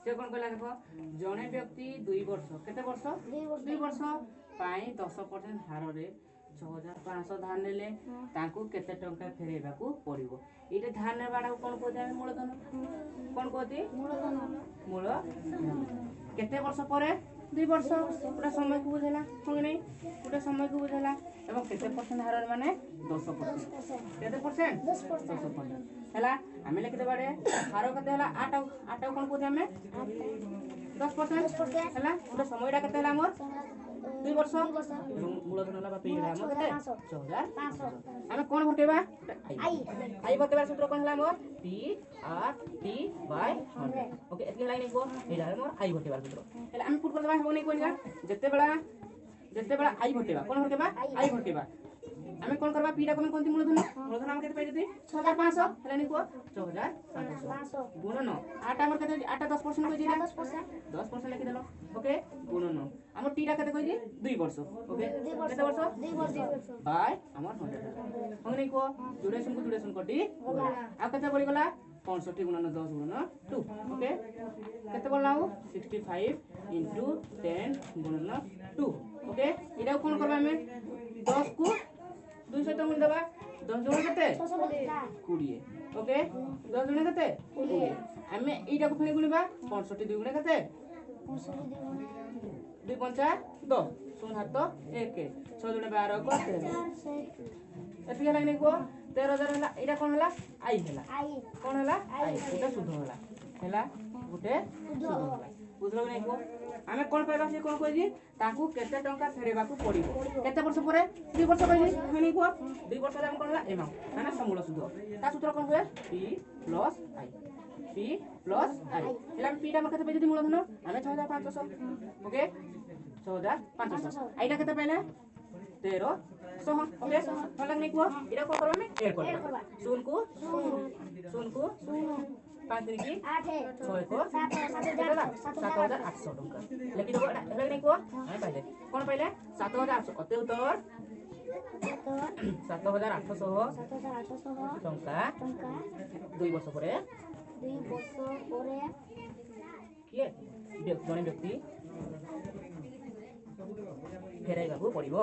से कौन कहला देख जड़े व्यक्ति 2 वर्ष केते वर्ष 2 वर्ष 10% हार रे 6500 धान नेले तांको केते टंका फेरेबाकू पड़िबो इटे धान नेबाडा कोन कहते हम मूलधन कोन कहते मूलधन केते वर्ष परे 2 वर्ष पूरा समय को बुझेला हो नहीं पूरा समय को बुझेला एवं केते परसेंट हार माने 10% केते परसेंट 10% हैला हमें लिख देबाडे हार केते हला 8 कोन कहते हमें 10% हैला पूरा समयडा केते हला हमर 2 वर्ष मूलधन हला बापी हमर केते 6500 हमें कोन भरतेबा आई भरतेबा सूत्र कोन हला हमर P R T by 100 okay एतले लाइन को एला हमर आई भरतेबा सूत्र हैला हम पुट कर देबा हो नहीं कोन जते बड़ा आई भरतेबा कोन भरतेबा आई भरतेबा हमें कोन करबा पीडा कोन कोनती मूलधन हम केते पाइ देते 6500 हैला नहीं को 6500 गुणन 8 हमर केते 8 10% होई दिला 10% लिखि देलो ओके गुणन हमर टीडा केते कोइ दी 2 वर्ष ओके केते वर्ष 2 वर्ष बाय हमर 100 हम नहीं को जुड़ेशन कटी आ केते पड़ी गला 65 गुणन 10 गुणन 2 ओके केते बोलना 65 into 10 गुणन 2 ओके इडा कोन करबा हमें 10 को 2 से गुण देबा 10 गुण केते 20 ओके 10 गुण केते 20 हमें एटा को फेर गुणबा 65 2 गुण केते 2 पंचा 10 0 7 1 6 गुण 12 को 13 एतिया लाइन को 13000 हला एटा कोन हला आई हला कोन हला आई एटा शुद्ध हला गुटे शुद्ध हला बुझलो नै को हमें कोन पाइबा से कोन कहजी ताकू केते टंका फेरेबा को पड़िबो केते वर्ष परे 2 वर्ष कहजी हनी को 2 वर्ष हम कोन हला अमाउंट माने समूल शुद्ध ता सूत्र कोन होय P plus I एला P टा केते पेजि मूलधन हमें 6500 ओके 6500 आइटा केते पाइले 1300 ओके भला नै को इरा को करबा में ऐड करबा 0 को 5 की 8 6 को 7800 टंका लेकिन देखो एला नै को हम पाइले कोन पाइले 7800 अते उत्तर 7800 टंका 2 वर्ष परे किए जने व्यक्ति फेराइबाकू पड़िबो।